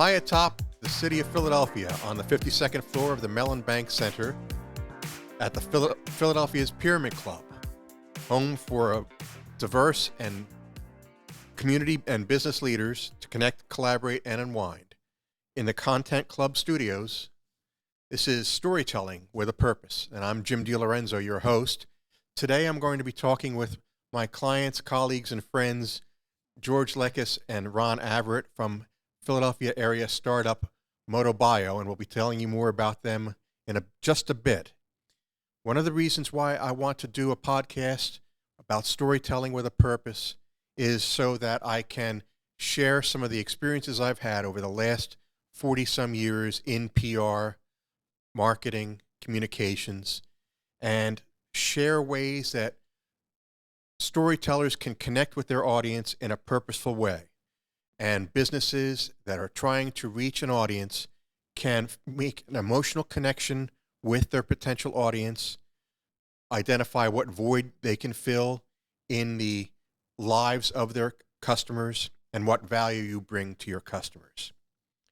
high atop the city of Philadelphia on the 52nd floor of the Mellon Bank Center at the Philadelphia's Pyramid Club, home for a diverse and community and business leaders to connect, collaborate, and unwind. In the Content Club studios, this is Storytelling with a Purpose, and I'm Jim DeLorenzo, your host. Today I'm going to be talking with my clients, colleagues, and friends, George Lekas and Ron Averett from Philadelphia area startup Motobyo, and we'll be telling you more about them in just a bit. One of the reasons why I want to do a podcast about storytelling with a purpose is so that I can share some of the experiences I've had over the last 40-some years in PR, marketing, communications, and share ways that storytellers can connect with their audience in a purposeful way. And businesses that are trying to reach an audience can make an emotional connection with their potential audience, identify what void they can fill in the lives of their customers, and what value you bring to your customers.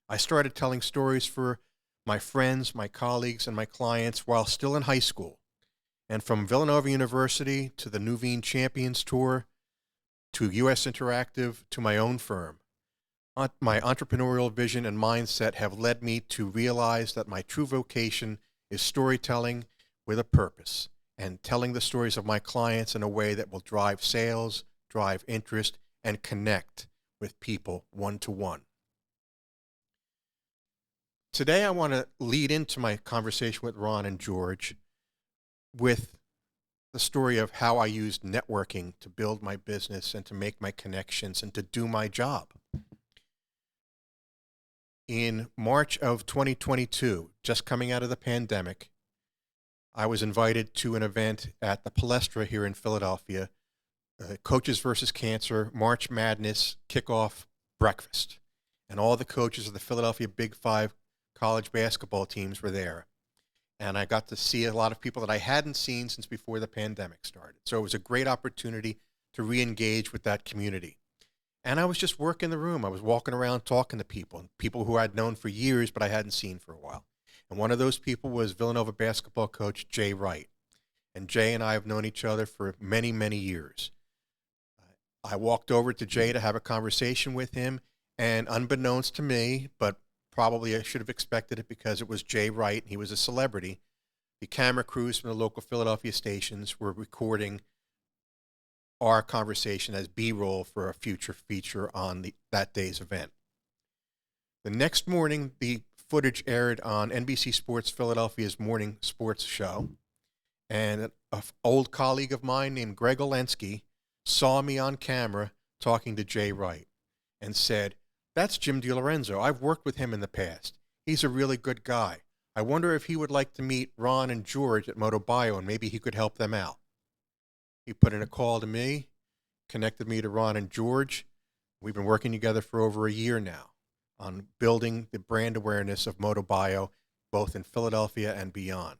I started telling stories for my friends, my colleagues, and my clients while still in high school. And from Villanova University to the Nuveen Champions Tour to US Interactive to my own firm, my entrepreneurial vision and mindset have led me to realize that my true vocation is storytelling with a purpose and telling the stories of my clients in a way that will drive sales, drive interest, and connect with people one-to-one. Today I want to lead into my conversation with Ron and George with the story of how I used networking to build my business and to make my connections and to do my job. In March of 2022, just coming out of the pandemic, I was invited to an event at the Palestra here in Philadelphia, Coaches versus Cancer March Madness kickoff breakfast. And all the coaches of the Philadelphia Big Five college basketball teams were there. And I got to see a lot of people that I hadn't seen since before the pandemic started. So it was a great opportunity to re-engage with that community. And I was just working the room. I was walking around talking to people who I'd known for years, but I hadn't seen for a while. And one of those people was Villanova basketball coach Jay Wright. And Jay and I have known each other for many, many years. I walked over to Jay to have a conversation with him, and unbeknownst to me, but probably I should have expected it because it was Jay Wright and he was a celebrity, the camera crews from the local Philadelphia stations were recording our conversation as B-roll for a future feature on that day's event. The next morning, the footage aired on NBC Sports Philadelphia's morning sports show, and an old colleague of mine named Greg Olensky saw me on camera talking to Jay Wright and said, "That's Jim DeLorenzo. I've worked with him in the past. He's a really good guy. I wonder if he would like to meet Ron and George at Motobyo and maybe he could help them out." He put in a call to me, connected me to Ron and George. We've been working together for over a year now on building the brand awareness of Motobyo, both in Philadelphia and beyond.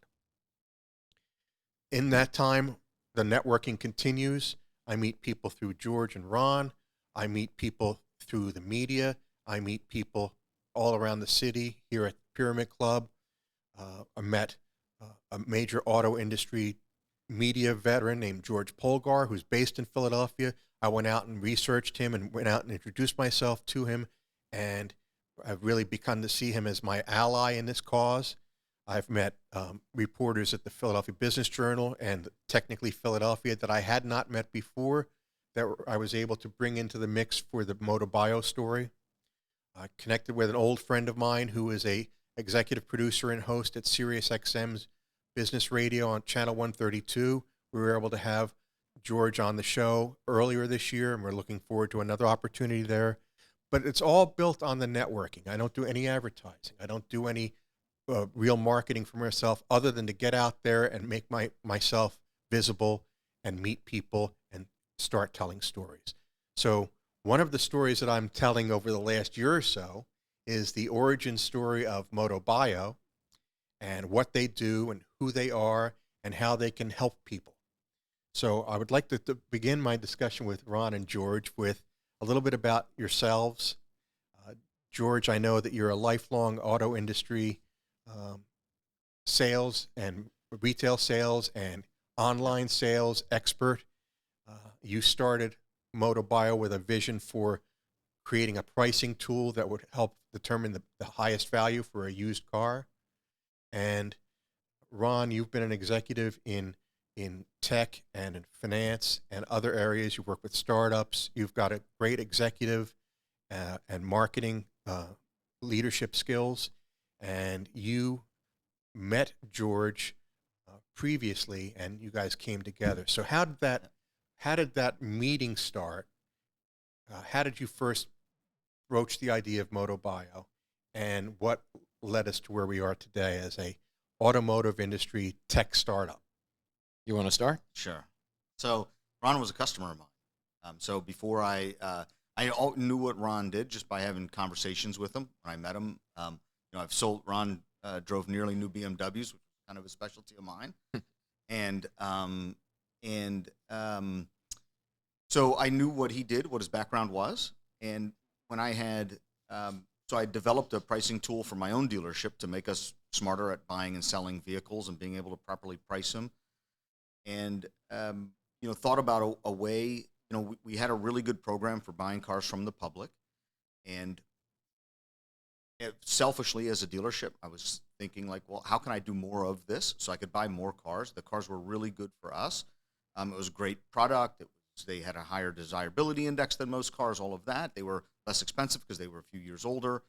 In that time, the networking continues. I meet people through George and Ron. I meet people through the media. I meet people all around the city here at the Pyramid Club. I met a major auto industry media veteran named George Polgar, who's based in Philadelphia. I went out and researched him and went out and introduced myself to him, and I've really begun to see him as my ally in this cause. I've met reporters at the Philadelphia Business Journal and Technically Philadelphia that I had not met before that I was able to bring into the mix for the Motobyo story. I connected with an old friend of mine who is a executive producer and host at SiriusXM's Business Radio on Channel 132. We were able to have George on the show earlier this year, and we're looking forward to another opportunity there. But it's all built on the networking. I don't do any advertising. I don't do any real marketing for myself other than to get out there and make myself visible and meet people and start telling stories. So one of the stories that I'm telling over the last year or so is the origin story of Motobyo and what they do and who they are and how they can help people. So I would like to begin my discussion with Ron and George with a little bit about yourselves. George, I know that you're a lifelong auto industry um, sales and retail sales and online sales expert. You started Motobyo with a vision for creating a pricing tool that would help determine the highest value for a used car. And Ron, you've been an executive in tech and in finance and other areas. You work with startups. You've got a great executive and marketing leadership skills. And you met George previously, and you guys came together. So how did that meeting start? How did you first broach the idea of Motobyo, and what led us to where we are today as a automotive industry tech startup? You want to start? Sure. So Ron was a customer of mine. So before I knew what Ron did just by having conversations with him when I met him. I've sold. Ron drove nearly new BMWs, which was kind of a specialty of mine, and so I knew what he did, what his background was, and when I had so I developed a pricing tool for my own dealership to make us smarter at buying and selling vehicles and being able to properly price them. And thought about a way. We had a really good program for buying cars from the public, and selfishly as a dealership, I was thinking like, well, how can I do more of this so I could buy more cars? The cars were really good for us. It was a great product. They had a higher desirability index than most cars. All of that. They were less expensive because they were a few years older.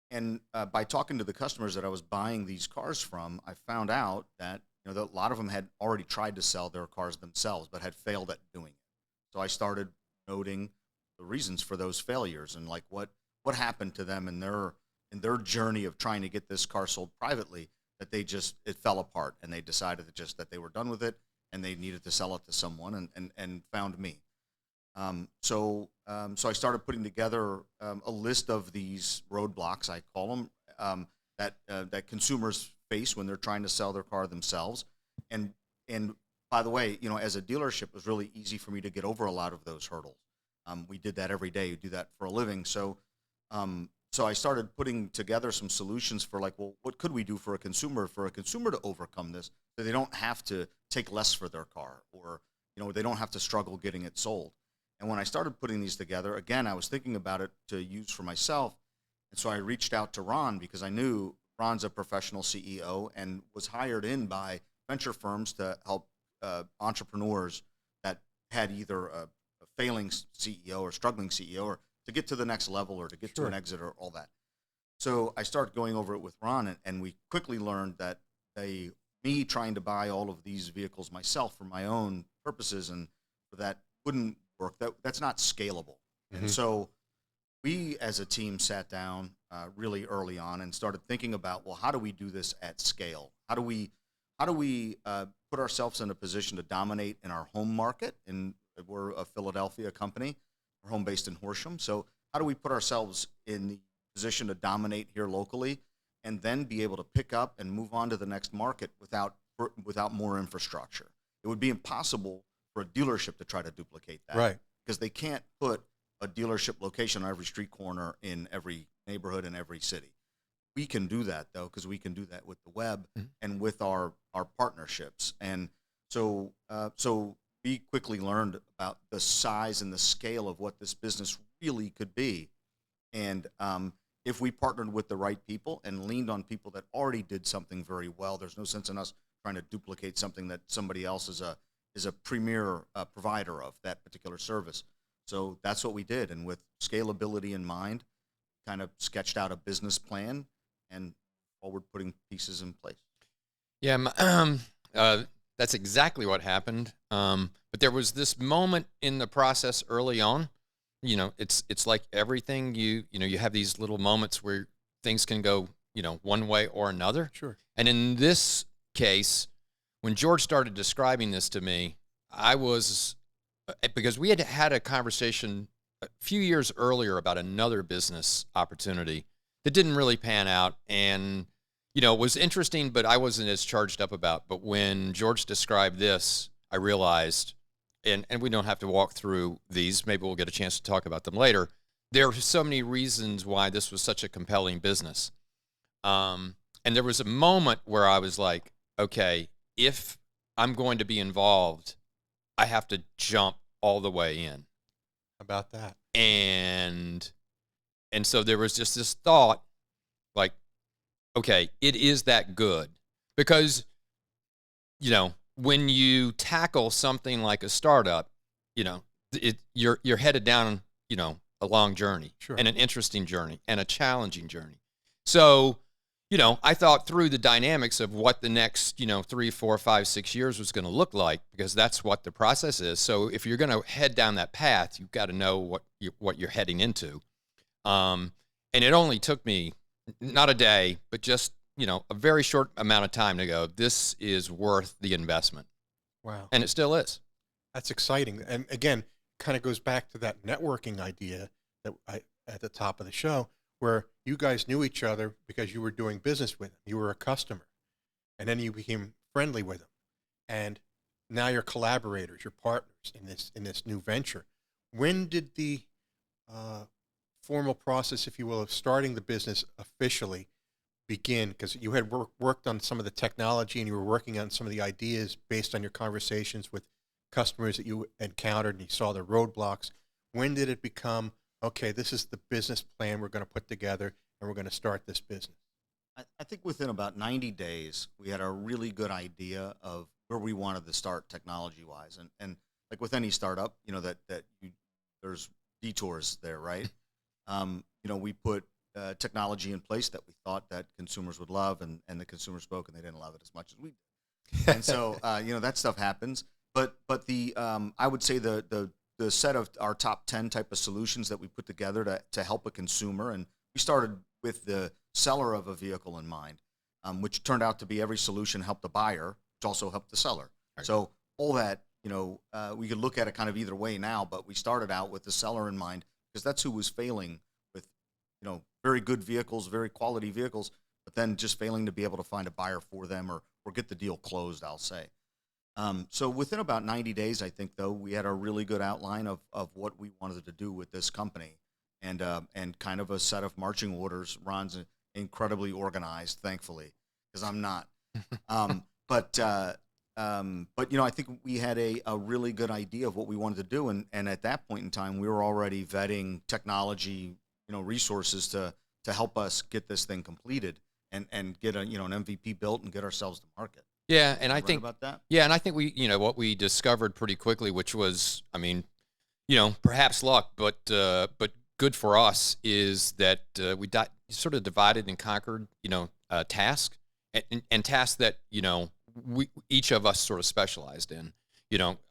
And by talking to the customers that I was buying these cars from, I found out that a lot of them had already tried to sell their cars themselves, but had failed at doing it. So I started noting the reasons for those failures and like what happened to them in their journey of trying to get this car sold privately, that it fell apart, and they decided that they were done with it and they needed to sell it to someone, and found me. So I started putting together a list of these roadblocks, I call them, that consumers face when they're trying to sell their car themselves. And by the way, as a dealership, it was really easy for me to get over a lot of those hurdles. We did that every day. We do that for a living. So I started putting together some solutions for like, well, what could we do for a consumer to overcome this, so they don't have to take less for their car, or they don't have to struggle getting it sold. And when I started putting these together, again, I was thinking about it to use for myself. And so I reached out to Ron because I knew Ron's a professional CEO and was hired in by venture firms to help entrepreneurs that had either a failing CEO or struggling CEO, or to get to the next level, or to get to an exit, or all that. So I started going over it with Ron, and we quickly learned that me trying to buy all of these vehicles myself for my own purposes, and that wouldn't work. That's not scalable. Mm-hmm. And so we as a team sat down really early on and started thinking about, well, how do we do this at scale? How do we put ourselves in a position to dominate in our home market? And we're a Philadelphia company. We're home based in Horsham. So how do we put ourselves in the position to dominate here locally, and then be able to pick up and move on to the next market without more infrastructure? It would be impossible for a dealership to try to duplicate that, right? Because they can't put a dealership location on every street corner in every neighborhood in every city. We can do that though, because we can do that with the web, mm-hmm. and with our partnerships. And so we quickly learned about the size and the scale of what this business really could be. And if we partnered with the right people and leaned on people that already did something very well, there's no sense in us trying to duplicate something that somebody else is a premier provider of that particular service. So that's what we did. And with scalability in mind, kind of sketched out a business plan, and forward putting pieces in place. Yeah, that's exactly what happened. But there was this moment in the process early on. It's like everything. You have these little moments where things can go, one way or another. Sure. And in this case, when George started describing this to me, because we had a conversation a few years earlier about another business opportunity that didn't really pan out, and it was interesting, but I wasn't as charged up about. But when George described this, I realized, and we don't have to walk through these, maybe we'll get a chance to talk about them later, there are so many reasons why this was such a compelling business. And there was a moment where I was like, okay, if I'm going to be involved, I have to jump all the way in. About that. And so there was just this thought, like, okay, it is that good. Because, when you tackle something like a startup, you're headed down, a long journey, Sure. and an interesting journey and a challenging journey. So, I thought through the dynamics of what the next, 3, 4, 5, 6 years was going to look like, because that's what the process is. So if you're going to head down that path, you've got to know what you're heading into. And it only took me not a day, but just, a very short amount of time to go, this is worth the investment. Wow. And it still is. That's exciting. And again, kind of goes back to that networking idea that at the top of the show, where you guys knew each other because you were doing business with them. You were a customer. And then you became friendly with them. And now you're collaborators, you're partners in this new venture. When did the formal process, if you will, of starting the business officially begin? Because you had worked on some of the technology, and you were working on some of the ideas based on your conversations with customers that you encountered, and you saw the roadblocks. When did it become, okay, this is the business plan we're going to put together, and we're going to start this business? I think within about 90 days, we had a really good idea of where we wanted to start technology-wise. And like with any startup, there's detours there, right? We put technology in place that we thought that consumers would love, and the consumers spoke, and they didn't love it as much as we did. And so, that stuff happens. But the I would say the set of our top 10 type of solutions that we put together to help a consumer, and we started with the seller of a vehicle in mind, which turned out to be every solution helped the buyer, which also helped the seller. Right. So all that, we could look at it kind of either way now, but we started out with the seller in mind, because that's who was failing with, very good vehicles, very quality vehicles, but then just failing to be able to find a buyer for them or get the deal closed, I'll say. So within about 90 days, I think, though, we had a really good outline of what we wanted to do with this company, and kind of a set of marching orders. Ron's incredibly organized, thankfully, because I'm not. But I think we had a really good idea of what we wanted to do, and at that point in time, we were already vetting technology, resources to help us get this thing completed and get an MVP built and get ourselves to market. Yeah, and I think about that. Yeah, and I think we, what we discovered pretty quickly, which was, perhaps luck, but good for us, is that we sort of divided and conquered, task and tasks that we each of us sort of specialized in.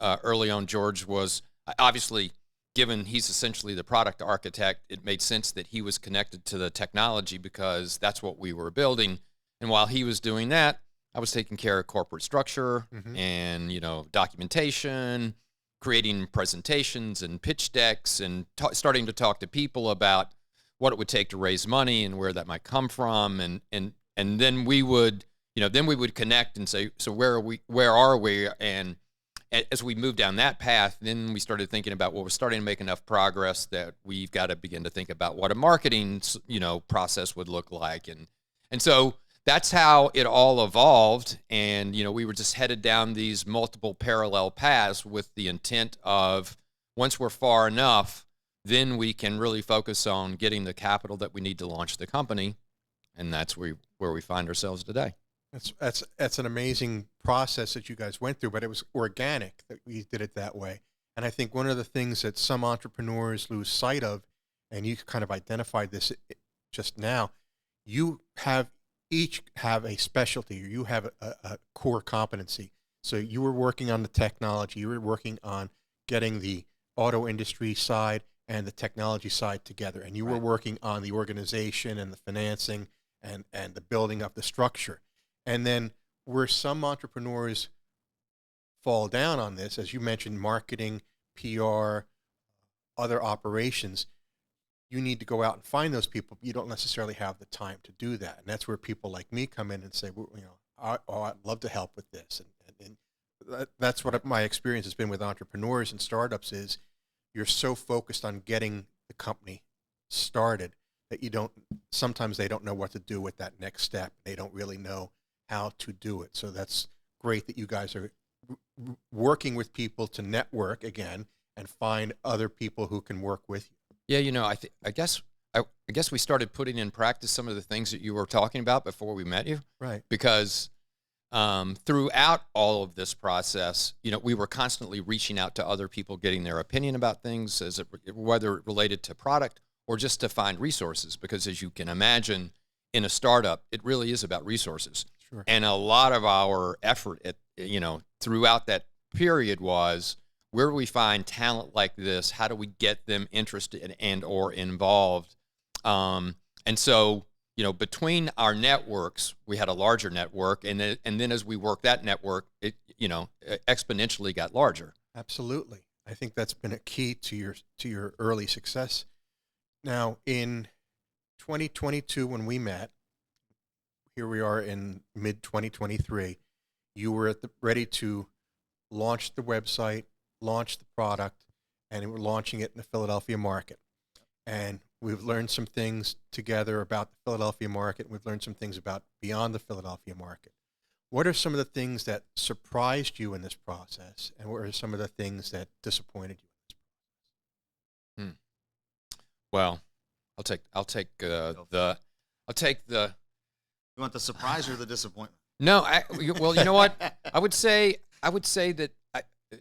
Early on, George was obviously, given he's essentially the product architect, it made sense that he was connected to the technology because that's what we were building. And while he was doing that, I was taking care of corporate structure and, documentation, creating presentations and pitch decks, and starting to talk to people about what it would take to raise money and where that might come from. And then we would, connect and say, so where are we? And as we moved down that path, then we started thinking about, well, we're starting to make enough progress that we've got to begin to think about what a marketing, process would look like. And so that's how it all evolved. And, we were just headed down these multiple parallel paths with the intent of, once we're far enough, then we can really focus on getting the capital that we need to launch the company. And that's where we find ourselves today. That's an amazing process that you guys went through, but it was organic that we did it that way. And I think one of the things that some entrepreneurs lose sight of, and you kind of identified this just now, you each have a specialty, or you have a core competency. So you were working on the technology, you were working on getting the auto industry side and the technology side together, and you were working on the organization and the financing and the building up the structure. And then where some entrepreneurs fall down on this, as you mentioned, marketing, PR, other operations, you need to go out and find those people. You don't necessarily have the time to do that. And that's where people like me come in and say, well, I'd love to help with this. And that's what my experience has been with entrepreneurs and startups is you're so focused on getting the company started that sometimes they don't know what to do with that next step. They don't really know how to do it. So that's great that you guys are working with people to network again and find other people who can work with you. Yeah, I guess we started putting in practice some of the things that you were talking about before we met you. Right. Because throughout all of this process, we were constantly reaching out to other people, getting their opinion about things, whether related to product or just to find resources. Because as you can imagine, in a startup, it really is about resources. Sure. And a lot of our effort throughout that period was, where do we find talent like this? How do we get them interested and or involved? And so, between our networks, we had a larger network, and then as we worked that network, it exponentially got larger. Absolutely. I think that's been a key to your early success. Now, in 2022, when we met, here we are in mid 2023, you were ready to launch the website, launch the product, and we're launching it in the Philadelphia market. And we've learned some things together about the Philadelphia market. We've learned some things about beyond the Philadelphia market. What are some of the things that surprised you in this process, and what are some of the things that disappointed you in this process? Well, I'll take the. You want the surprise or the disappointment? No, well, you know what? I would say that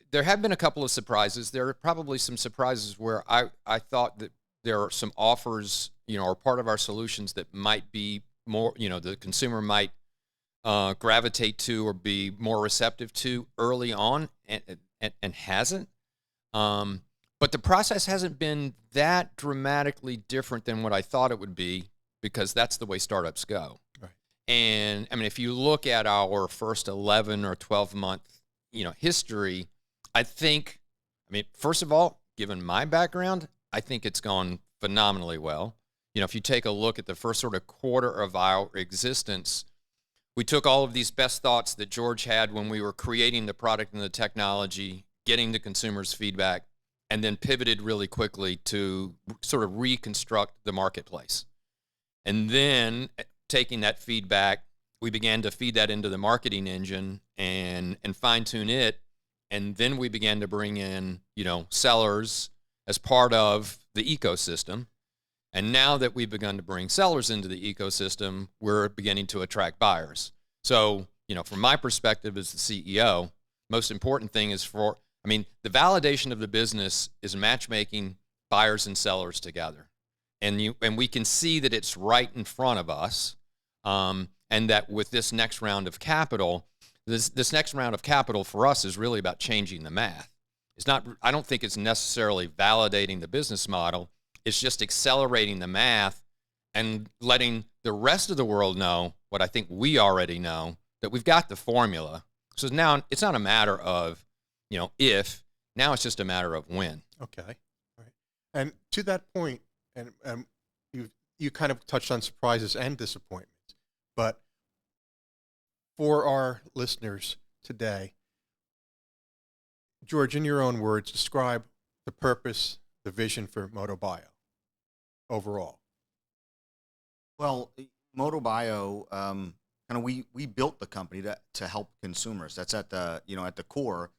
there have been a couple of surprises. There are probably some surprises where I thought that there are some offers, or part of our solutions that might be more, the consumer might gravitate to or be more receptive to early on, and hasn't. But the process hasn't been that dramatically different than what I thought it would be, because that's the way startups go. Right. And I mean, if you look at our first 11 or 12 month, history, first of all, given my background, I think it's gone phenomenally well. If you take a look at the first sort of quarter of our existence, we took all of these best thoughts that George had when we were creating the product and the technology, getting the consumer's feedback, and then pivoted really quickly to sort of reconstruct the marketplace. And then taking that feedback, we began to feed that into the marketing engine and fine-tune it. And then we began to bring in, sellers as part of the ecosystem. And now that we've begun to bring sellers into the ecosystem, we're beginning to attract buyers. So, from my perspective as the CEO, most important thing is the validation of the business is matchmaking buyers and sellers together. And we can see that it's right in front of us. And that with this next round of capital, this next round of capital for us is really about changing the math. I don't think it's necessarily validating the business model. It's just accelerating the math and letting the rest of the world know what I think we already know, that we've got the formula. So now it's not a matter of, if, now it's just a matter of when. Okay. All right. And to that point, and you kind of touched on surprises and disappointments, but for our listeners today, George, in your own words, describe the purpose, the vision for Motobyo overall. Well, Motobyo, we built the company to help consumers. That's at the at the core.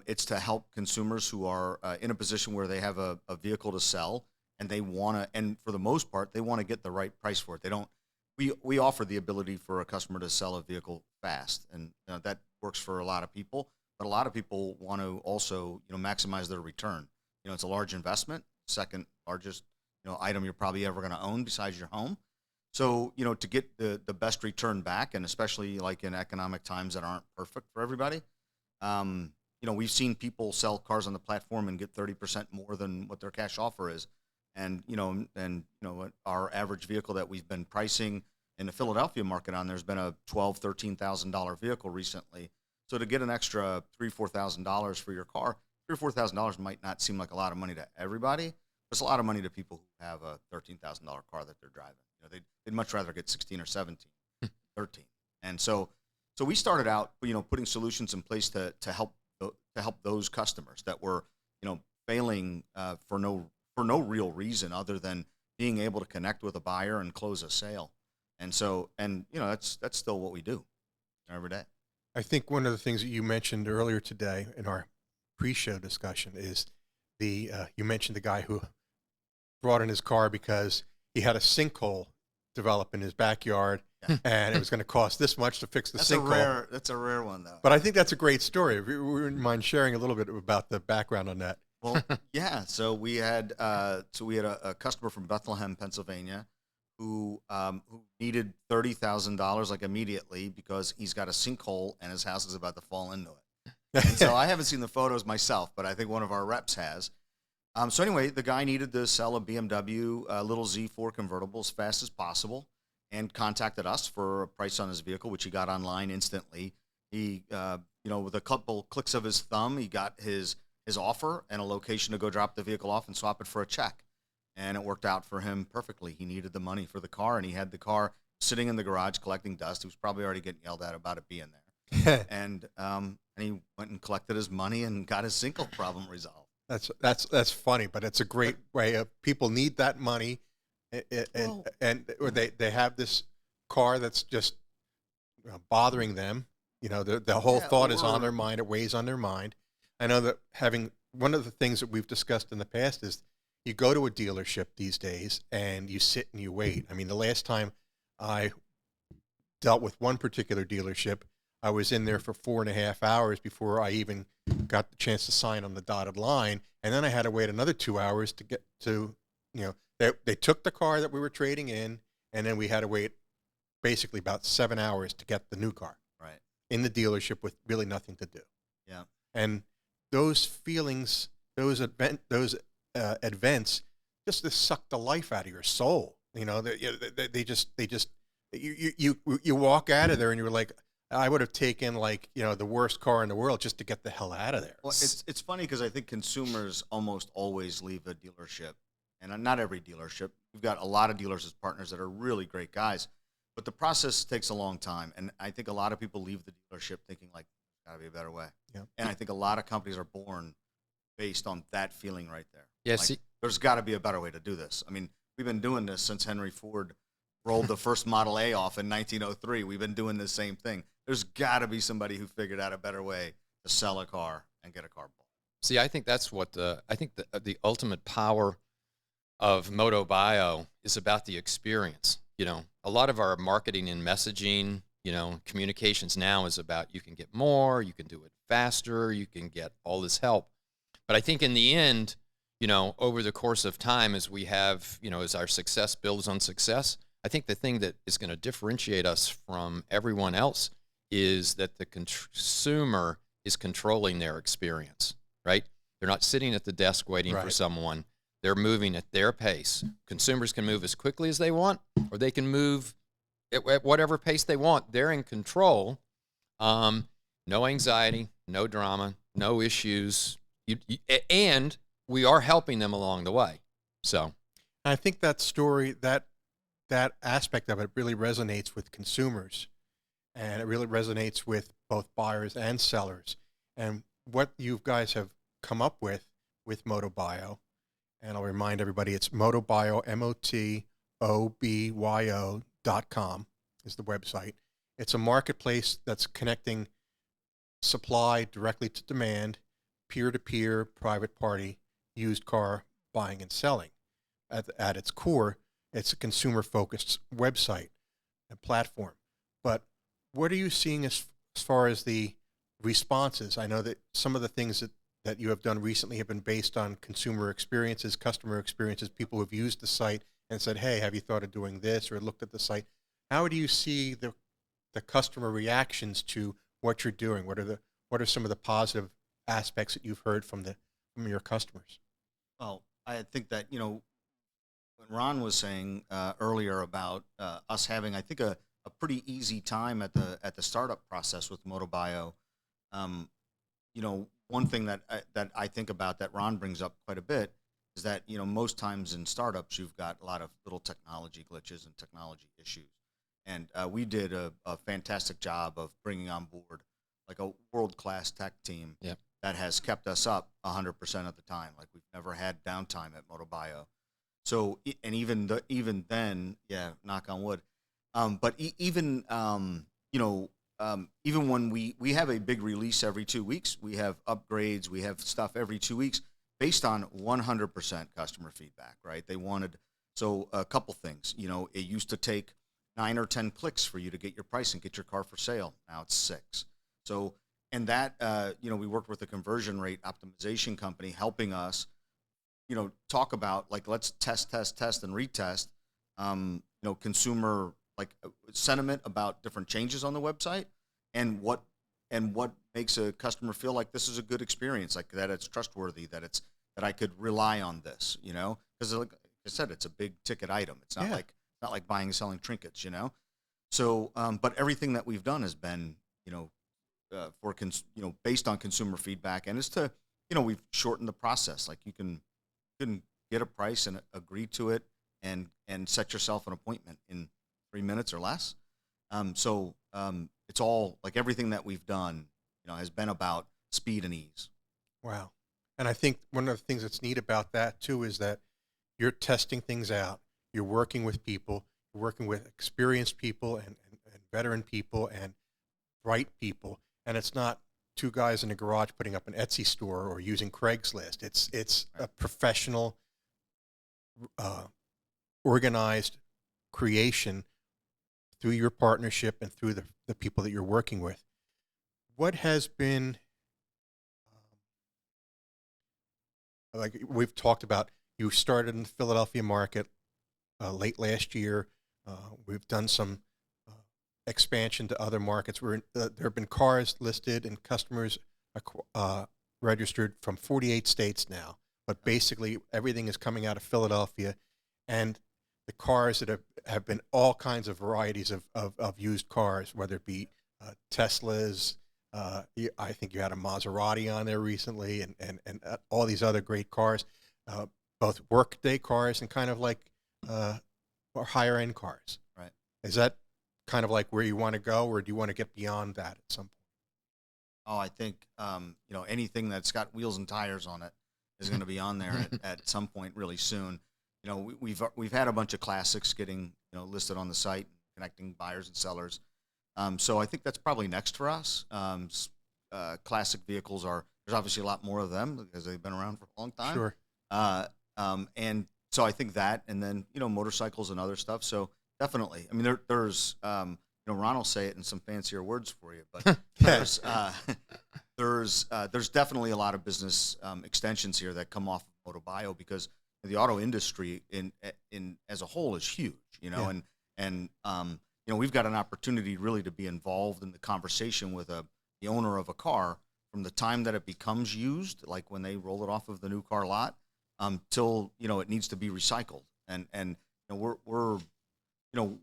It's to help consumers who are in a position where they have a vehicle to sell, and they want to, and for the most part, they want to get the right price for it. They don't. We offer the ability for a customer to sell a vehicle fast, and that works for a lot of people. But a lot of people want to also maximize their return. It's a large investment, second largest item you're probably ever going to own besides your home. So to get the best return back, and especially like in economic times that aren't perfect for everybody, we've seen people sell cars on the platform and get 30% more than what their cash offer is. And our average vehicle that we've been pricing in the Philadelphia market on, there's been a $12,000-$13,000 vehicle recently. So to get an extra $3,000-$4,000 for your car, $3,000-$4,000 might not seem like a lot of money to everybody, but it's a lot of money to people who have a $13,000 car that they're driving. They'd much rather get 16 or 17, 13. And so we started out, putting solutions in place to help those customers that were, failing for no real reason other than being able to connect with a buyer and close a sale. And so, and that's still what we do every day. I think one of the things that you mentioned earlier today in our pre-show discussion is you mentioned the guy who brought in his car because he had a sinkhole develop in his backyard, and it was going to cost this much to fix the sinkhole. That's a rare one, though. But I think that's a great story. If you wouldn't mind sharing a little bit about the background on that. Well, yeah. So we had a customer from Bethlehem, Pennsylvania, who needed $30,000 like immediately because he's got a sinkhole and his house is about to fall into it. And so I haven't seen the photos myself, but I think one of our reps has. So anyway, the guy needed to sell a BMW little Z4 convertible as fast as possible, and contacted us for a price on his vehicle, which he got online instantly. He, with a couple clicks of his thumb, he got his offer and a location to go drop the vehicle off and swap it for a check. And it worked out for him perfectly. He needed the money for the car, and he had the car sitting in the garage collecting dust. He was probably already getting yelled at about it being there. And he went and collected his money and got his sinkhole problem resolved. That's funny, but it's a great way of people need that money, and they have this car that's just bothering them. The whole thought is on their mind. It weighs on their mind. I know that one of the things that we've discussed in the past is you go to a dealership these days and you sit and you wait. I mean, the last time I dealt with one particular dealership, I was in there for 4.5 hours before I even got the chance to sign on the dotted line. And then I had to wait another 2 hours to get to, they took the car that we were trading in, and then we had to wait basically about 7 hours to get the new car. Right. In the dealership with really nothing to do. Yeah. And those feelings, those events just suck the life out of your soul. They just you walk out of there and you're like, I would have taken the worst car in the world just to get the hell out of there. Well, it's funny because I think consumers almost always leave a dealership, and not every dealership. We've got a lot of dealers as partners that are really great guys, but the process takes a long time, and I think a lot of people leave the dealership thinking like, "Got to be a better way." Yeah. And I think a lot of companies are born based on that feeling right there. Yeah, there's got to be a better way to do this. I mean, we've been doing this since Henry Ford rolled the first Model A off in 1903. We've been doing the same thing. There's got to be somebody who figured out a better way to sell a car and get a car bought. See, I think that's what the ultimate power of Motobyo is about the experience. A lot of our marketing and messaging, communications now is about you can get more, you can do it faster, you can get all this help. But I think in the end, over the course of time, as we have, as our success builds on success, I think the thing that is going to differentiate us from everyone else is that the consumer is controlling their experience, right? They're not sitting at the desk waiting for someone. They're moving at their pace. Consumers can move as quickly as they want, or they can move at whatever pace they want. They're in control. No anxiety, no drama, no issues. And we are helping them along the way. So I think that story, that aspect of it really resonates with consumers, and it really resonates with both buyers and sellers. And what you guys have come up with Motobyo, and I'll remind everybody, it's Motobyo, MOTOBYO.com is the website. It's a marketplace that's connecting supply directly to demand, peer-to-peer, private party, used car buying and selling. At its core, it's a consumer-focused website and platform. But what are you seeing as far as the responses? I know that some of the things that you have done recently have been based on consumer experiences, customer experiences, people who have used the site and said, hey, have you thought of doing this, or looked at the site? How do you see the customer reactions to what you're doing? What are some of the positive aspects that you've heard from your customers? Well, I think that, when Ron was saying earlier about us having, I think, a pretty easy time at the startup process with Motobyo, one thing that I think about that Ron brings up quite a bit is that, most times in startups, you've got a lot of little technology glitches and technology issues. And we did a fantastic job of bringing on board like a world-class tech team that has kept us up 100% of the time. Like, we've never had downtime at Motobyo. So and even then, yeah, knock on wood. But even even when we have a big release every 2 weeks, we have upgrades, we have stuff every 2 weeks based on 100% customer feedback, right? They wanted, so a couple things, it used to take 9 or 10 clicks for you to get your price and get your car for sale. Now it's 6. So, and that, we worked with a conversion rate optimization company helping us, talk about, like, let's test and retest, consumer, like, sentiment about different changes on the website and what makes a customer feel like this is a good experience, like that it's trustworthy, that I could rely on this, because like I said, it's a big ticket item. It's not like buying and selling trinkets, So, but everything that we've done has been, based on consumer feedback, and it's to, we've shortened the process. Like you can get a price and agree to it and set yourself an appointment in 3 minutes or less. So it's all, like, everything that we've done, has been about speed and ease. Wow. And I think one of the things that's neat about that too is that you're testing things out. You're working with people. You're working with experienced people and veteran people and bright people. And it's not two guys in a garage putting up an Etsy store or using Craigslist. It's a professional, organized creation through your partnership and through the people that you're working with. What has been, like we've talked about, you started in the Philadelphia market late last year. We've done some expansion to other markets. There have been cars listed and customers registered from 48 states now, but basically everything is coming out of Philadelphia, and the cars that have been all kinds of varieties of used cars, whether it be Teslas. I think you had a Maserati on there recently, and all these other great cars, both workday cars and kind of like higher end cars. Right. Is that kind of like where you want to go, or do you want to get beyond that at some point? Oh, I think anything that's got wheels and tires on it is going to be on there at some point really soon. We've had a bunch of classics getting listed on the site, connecting buyers and sellers. So I think that's probably next for us. Classic vehicles there's obviously a lot more of them because they've been around for a long time. Sure. And so I think that, and then, motorcycles and other stuff. So definitely, I mean, there's, Ron will say it in some fancier words for you, but there's definitely a lot of business extensions here that come off of Motobyo, because the auto industry in as a whole is huge, and we've got an opportunity really to be involved in the conversation with the owner of a car from the time that it becomes used, like when they roll it off of the new car lot, till it needs to be recycled, and we're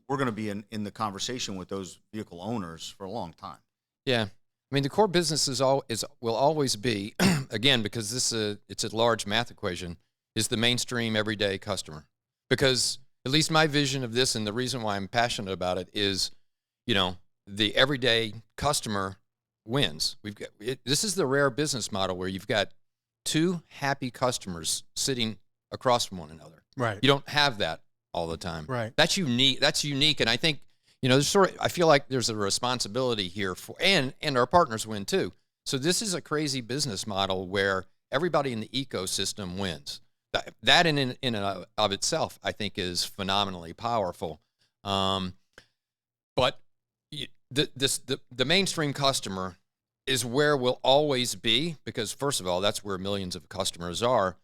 going to be in the conversation with those vehicle owners for a long time. Yeah, I mean, the core business will always be, again, because it's a large math equation, is the mainstream everyday customer. Because at least my vision of this, and the reason why I'm passionate about it, is, the everyday customer wins. This is the rare business model where you've got two happy customers sitting across from one another. Right. You don't have that all the time. Right. That's unique, and I think I feel like there's a responsibility here and our partners win too. So this is a crazy business model where everybody in the ecosystem wins. That in and of itself, I think, is phenomenally powerful. But the mainstream customer is where we'll always be, because first of all, that's where millions of customers are.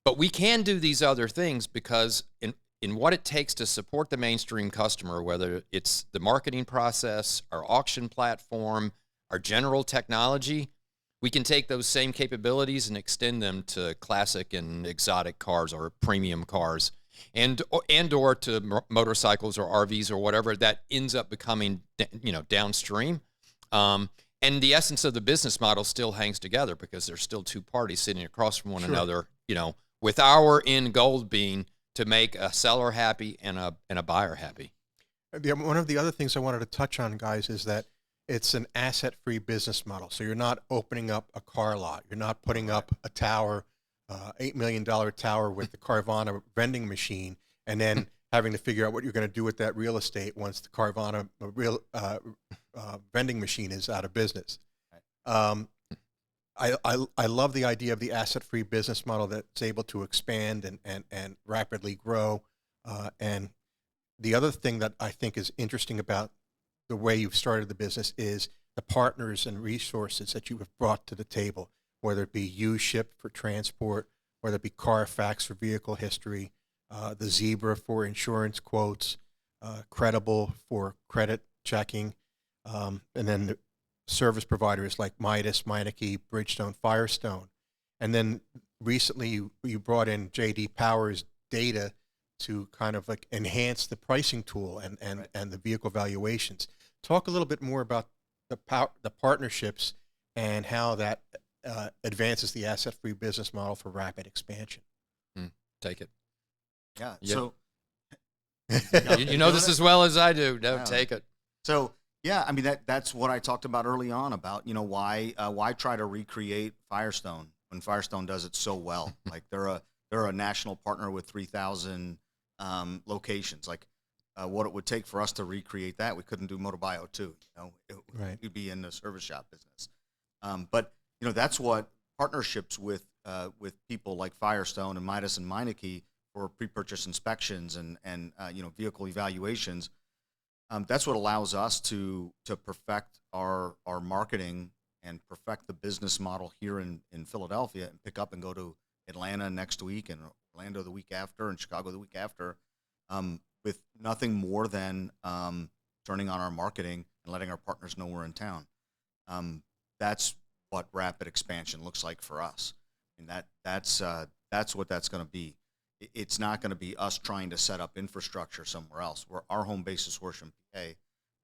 But we can do these other things because in what it takes to support the mainstream customer, whether it's the marketing process, our auction platform, our general technology, we can take those same capabilities and extend them to classic and exotic cars or premium cars, and or to motorcycles or RVs or whatever that ends up becoming, downstream. And the essence of the business model still hangs together because there's still two parties sitting across from one another, with our end goal being to make a seller happy and a buyer happy. One of the other things I wanted to touch on, guys, is that it's an asset-free business model. So you're not opening up a car lot. You're not putting up a tower $8 million tower with the Carvana vending machine, and then having to figure out what you're going to do with that real estate once the Carvana vending machine is out of business. I love the idea of the asset-free business model that's able to expand and rapidly grow. And the other thing that I think is interesting about the way you've started the business is the partners and resources that you have brought to the table, whether it be U-Ship for transport, whether it be Carfax for vehicle history, the Zebra for insurance quotes, Credible for credit checking, and then the service providers like Midas, Meineke, Bridgestone, Firestone. And then recently you brought in J.D. Power's data to kind of like enhance the pricing tool and the vehicle valuations. Talk a little bit more about the partnerships and how that advances the asset-free business model for rapid expansion. Take it. Yeah. Yep. So you know this as well as I do. No, Yeah. take it. So yeah, I mean that's what I talked about early on about why try to recreate Firestone when Firestone does it so well. Like they're a national partner with 3,000 locations. Like what it would take for us to recreate that, we couldn't do Motobyo too. Right. We'd be in the service shop business. But that's what partnerships with people like Firestone and Midas and Meineke for pre-purchase inspections and vehicle evaluations. That's what allows us to perfect our marketing and perfect the business model here in Philadelphia and pick up and go to Atlanta next week and Orlando the week after and Chicago the week after with nothing more than turning on our marketing and letting our partners know we're in town. That's what rapid expansion looks like for us. And that's what that's going to be. It's not going to be us trying to set up infrastructure somewhere else. Our home base is Horsham, PA.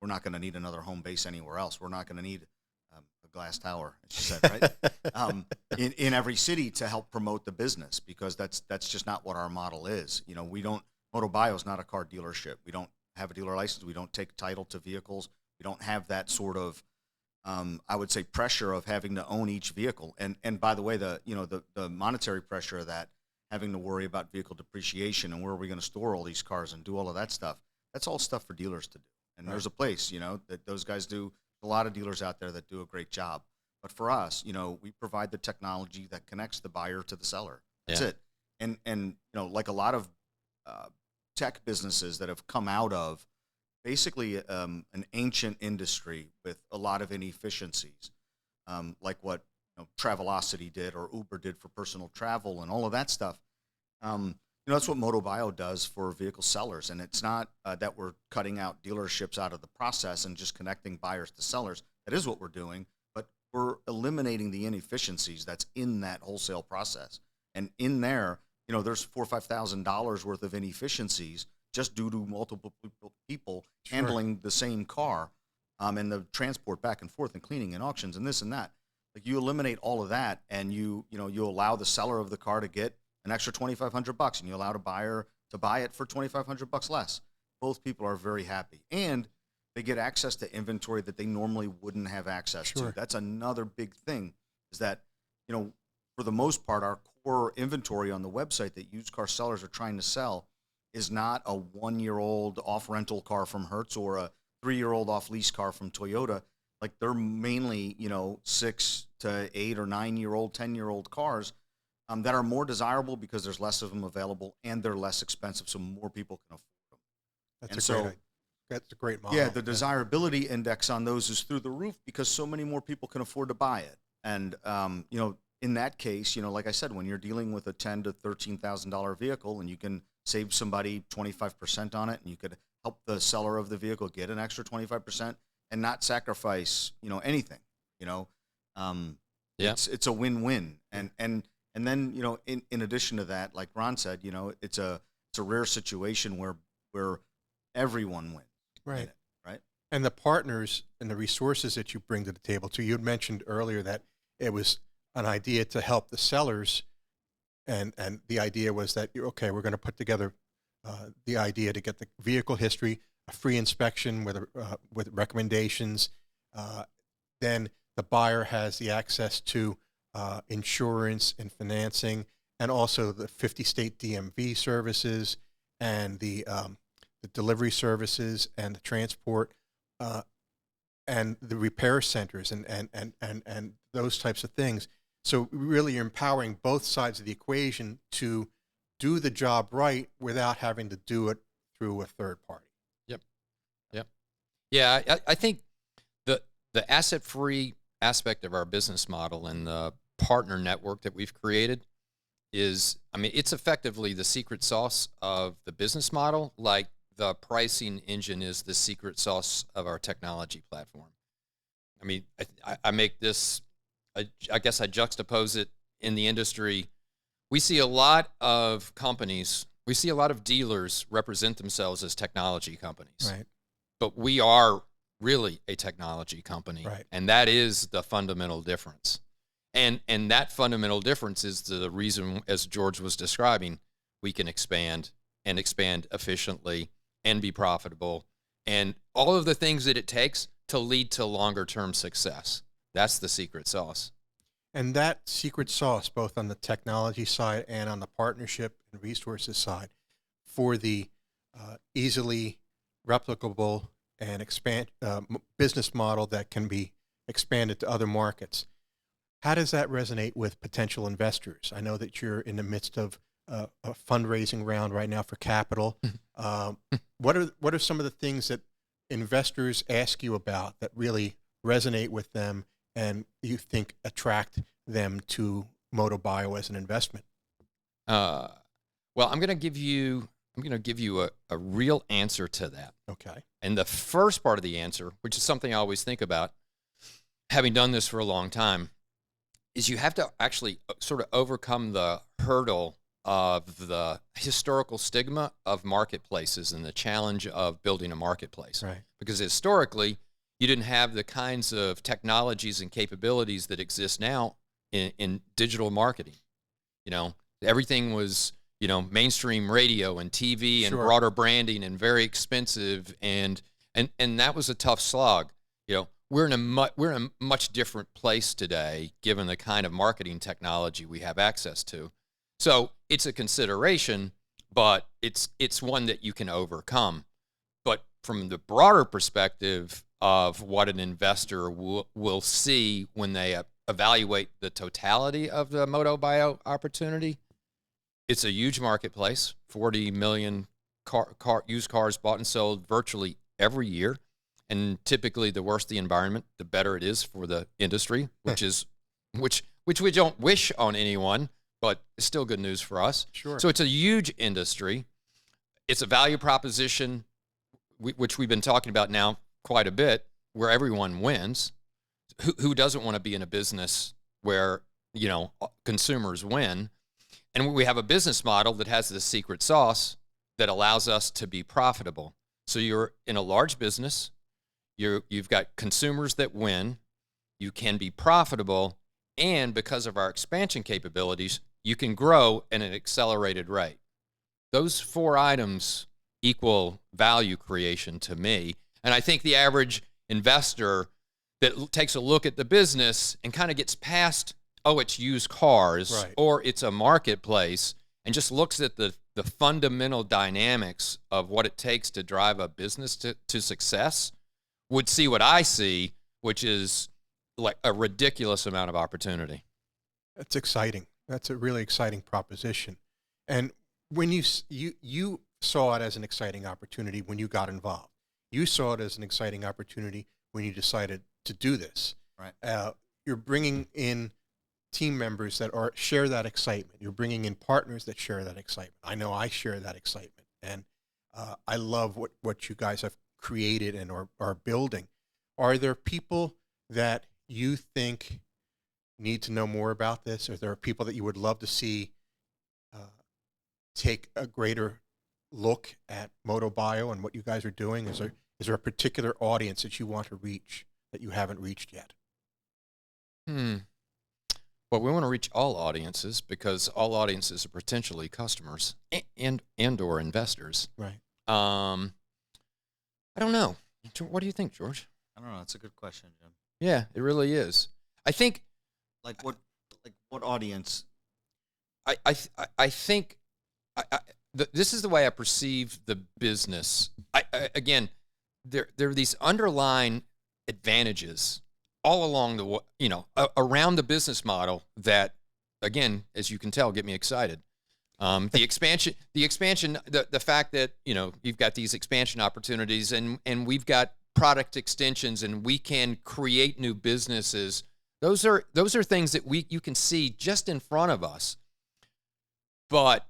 We're not going to need another home base anywhere else. We're not going to need a glass tower, as you said, right? in every city to help promote the business, because that's just not what our model is. Motobyo is not a car dealership. We don't have a dealer license. We don't take title to vehicles. We don't have that sort of I would say pressure of having to own each vehicle. And by the way, the monetary pressure of that, having to worry about vehicle depreciation and where are we going to store all these cars and do all of that stuff. That's all stuff for dealers to do. And There's a place, that those guys do. A lot of dealers out there that do a great job. But for us, we provide the technology that connects the buyer to the seller. That's it. And like a lot of tech businesses that have come out of basically an ancient industry with a lot of inefficiencies, like what Travelocity did or Uber did for personal travel and all of that stuff. That's what Motobyo does for vehicle sellers. And it's not that we're cutting out dealerships out of the process and just connecting buyers to sellers. That is what we're doing, but we're eliminating the inefficiencies that's in that wholesale process. And in there, there's $4,000 or $5,000 worth of inefficiencies just due to multiple people handling the same car and the transport back and forth and cleaning and auctions and this and that. Like you eliminate all of that, and you allow the seller of the car to get an extra $2,500, and you allow the buyer to buy it for $2,500 less. Both people are very happy, and they get access to inventory that they normally wouldn't have access to. That's another big thing, is that for the most part, our core inventory on the website that used car sellers are trying to sell is not a 1-year-old off rental car from Hertz or a 3-year-old off lease car from Toyota. Like they're mainly, 6 to 8 or 9-year-old, 10-year-old cars that are more desirable because there's less of them available and they're less expensive, so more people can afford them. That's a great model. Yeah, the desirability index on those is through the roof because so many more people can afford to buy it. And in that case, like I said, when you're dealing with a $10,000 to $13,000 vehicle and you can save somebody 25% on it, and you could help the seller of the vehicle get an extra 25%. And not sacrifice, anything, It's a win-win. And then, in addition to that, like Ron said, it's a rare situation where everyone wins. Right. Right. And the partners and the resources that you bring to the table too. You had mentioned earlier that it was an idea to help the sellers, and the idea was that we're going to put together the idea to get the vehicle history, a free inspection with recommendations. Then the buyer has the access to insurance and financing, and also the 50-state DMV services and the delivery services and the transport and the repair centers and those types of things. So really you're empowering both sides of the equation to do the job right without having to do it through a third party. Yep. Yep. Yeah, I think the asset-free aspect of our business model and the partner network that we've created is, I mean, it's effectively the secret sauce of the business model, like the pricing engine is the secret sauce of our technology platform. I mean, I make this, I guess I juxtapose it in the industry. We see a lot of companies, we see a lot of dealers represent themselves as technology companies. Right. But we are really a technology company. Right. And that is the fundamental difference. And that fundamental difference is the reason, as George was describing, we can expand and expand efficiently and be profitable and all of the things that it takes to lead to longer term success. That's the secret sauce. And that secret sauce, both on the technology side and on the partnership and resources side, for the easily replicable and business model that can be expanded to other markets. How does that resonate with potential investors? I know that you're in the midst of a fundraising round right now for capital. What are some of the things that investors ask you about that really resonate with them and you think attract them to Motobyo as an investment? Well, I'm going to give you a real answer to that. Okay. And the first part of the answer, which is something I always think about, having done this for a long time, is you have to actually sort of overcome the hurdle of the historical stigma of marketplaces and the challenge of building a marketplace. Right. Because historically, you didn't have the kinds of technologies and capabilities that exist now in digital marketing. You know, everything was, you know, mainstream radio and TV and Sure. broader branding and very expensive, and that was a tough slog. You know, we're in a much different place today, given the kind of marketing technology we have access to. So it's a consideration, but it's one that you can overcome. But from the broader perspective of what an investor will see when they evaluate the totality of the Motobyo opportunity, it's a huge marketplace, 40 million used cars bought and sold virtually every year. And typically the worse the environment, the better it is for the industry, which we don't wish on anyone, but it's still good news for us. Sure. So it's a huge industry. It's a value proposition, which we've been talking about now quite a bit, where everyone wins. Who doesn't want to be in a business where, you know, consumers win? And we have a business model that has this secret sauce that allows us to be profitable. So you're in a large business, you've got consumers that win, you can be profitable, and because of our expansion capabilities, you can grow at an accelerated rate. Those four items equal value creation to me. And I think the average investor that takes a look at the business and kind of gets past, oh, it's used cars, Right. or it's a marketplace, and just looks at the fundamental dynamics of what it takes to drive a business to success, would see what I see, which is like a ridiculous amount of opportunity. That's exciting. That's a really exciting proposition. And when you saw it as an exciting opportunity when you got involved, you saw it as an exciting opportunity when you decided to do this. Right. You're bringing in team members that share that excitement. You're bringing in partners that share that excitement. I know I share that excitement, and I love what you guys have created and are building. Are there people that you think need to know more about this? Or there are people that you would love to see take a greater look at Motobyo and what you guys are doing? Is there a particular audience that you want to reach that you haven't reached yet? Well, we want to reach all audiences because all audiences are potentially customers and or investors. Right. I don't know. What do you think, George? I don't know. That's a good question, Jim. Yeah, it really is. I think Like what audience? I think this is the way I perceive the business. Again, there are these underlying advantages all along around the business model that, again, as you can tell, get me excited. The expansion, the fact that you've got these expansion opportunities, and we've got product extensions, and we can create new businesses. Those are things that you can see just in front of us. But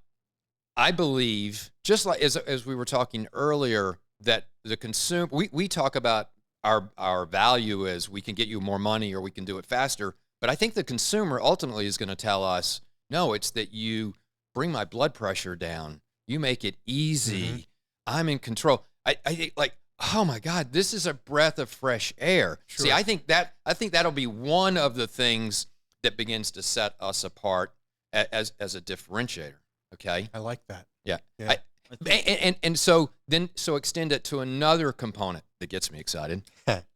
I believe, just like as we were talking earlier, that the consumer, we talk about our value as we can get you more money or we can do it faster. But I think the consumer ultimately is going to tell us, no, it's that you bring my blood pressure down. You make it easy. Mm-hmm. I'm in control. I think, like, oh my God, this is a breath of fresh air. Sure. See, I think that'll be one of the things that begins to set us apart as a differentiator. Okay, I like that. Yeah. So extend it to another component that gets me excited,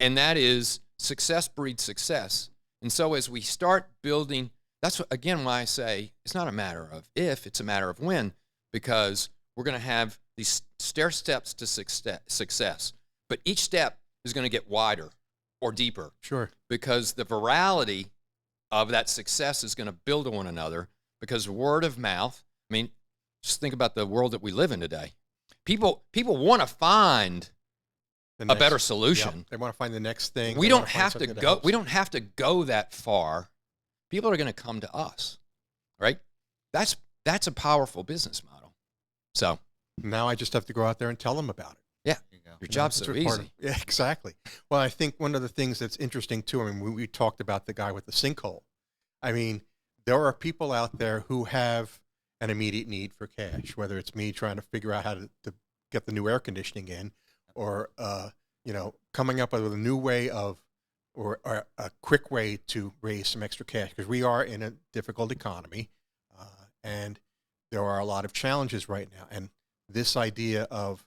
and that is success breeds success. And so as we start building, that's why I say it's not a matter of if, it's a matter of when, because we're going to have these stair steps to success. But each step is going to get wider or deeper. Sure. Because the virality of that success is going to build on one another, because word of mouth, I mean, just think about the world that we live in today. People want to find a better solution. Yep. They want to find the next thing. We don't have to go. We don't have to go that far. People are going to come to us, right? That's a powerful business model. So now I just have to go out there and tell them about it. Yeah, your job's so easy. Yeah, exactly. Well, I think one of the things that's interesting too. I mean, we talked about the guy with the sinkhole. I mean, there are people out there who have an immediate need for cash, whether it's me trying to figure out how to get the new air conditioning in, or coming up with a new way or a quick way to raise some extra cash, because we are in a difficult economy, and there are a lot of challenges right now. And this idea of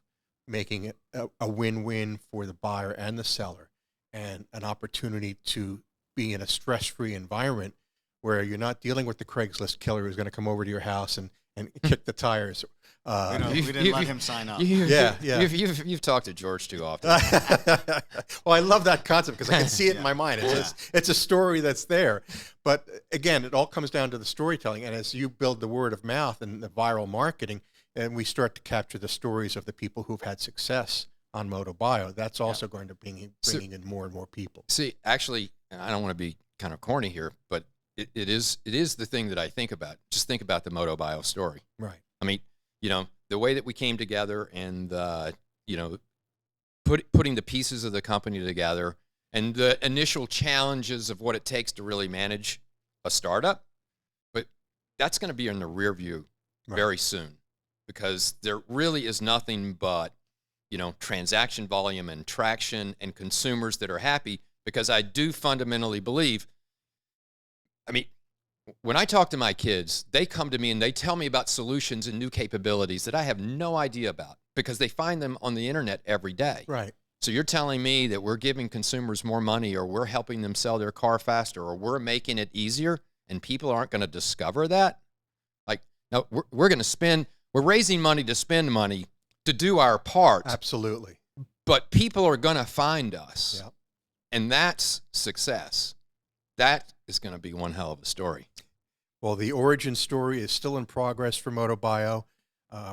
making it a win-win for the buyer and the seller, and an opportunity to be in a stress-free environment where you're not dealing with the Craigslist killer who's going to come over to your house and kick the tires. We didn't let him sign up. You've talked to George too often. Well, I love that concept because I can see it in my mind. It's a story that's there. But again, it all comes down to the storytelling. And as you build the word of mouth and the viral marketing, and we start to capture the stories of the people who've had success on Motobyo, that's also going to bringing in more and more people. See, actually, I don't want to be kind of corny here, but it is the thing that I think about. Just think about the Motobyo story. Right. I mean, the way that we came together, and putting the pieces of the company together, and the initial challenges of what it takes to really manage a startup. But that's going to be in the rear view very soon, because there really is nothing but transaction volume and traction and consumers that are happy. Because I do fundamentally believe, I mean, when I talk to my kids, they come to me and they tell me about solutions and new capabilities that I have no idea about, because they find them on the internet every day. Right. So you're telling me that we're giving consumers more money, or we're helping them sell their car faster, or we're making it easier, and people aren't going to discover that? Like, no, we're going to spend, we're raising money to spend money to do our part. Absolutely. But people are going to find us. Yep. And that's success. That is going to be one hell of a story. Well, the origin story is still in progress for Motobyo.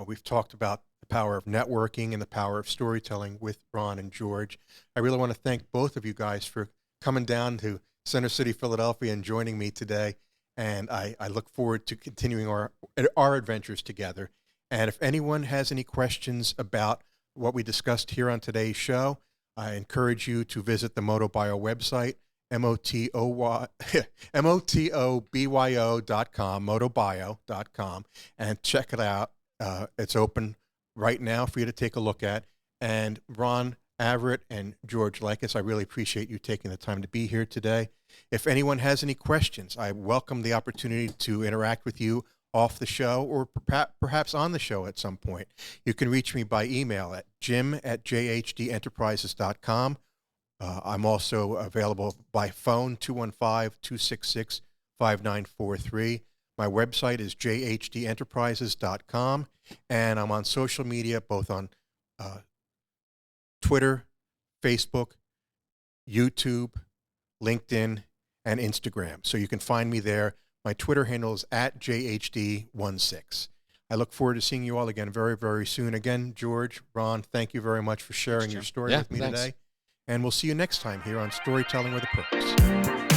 We've talked about the power of networking and the power of storytelling with Ron and George. I really want to thank both of you guys for coming down to Center City, Philadelphia, and joining me today. And I look forward to continuing our adventures together. And if anyone has any questions about what we discussed here on today's show, I encourage you to visit the Motobyo website, motobyo.com, and check it out. It's open right now for you to take a look at. And Ron Averett and George Lekas, I really appreciate you taking the time to be here today. If anyone has any questions, I welcome the opportunity to interact with you off the show, or perhaps on the show at some point. You can reach me by email at jim@jhdenterprises.com. I'm also available by phone, 215-266-5943. My website is jhdenterprises.com, and I'm on social media, both on Twitter, Facebook, YouTube, LinkedIn, and Instagram. So you can find me there. My Twitter handle is @jhd16. I look forward to seeing you all again very, very soon. Again, George, Ron, thank you very much for sharing your story with me today. And we'll see you next time here on Storytelling with a Purpose.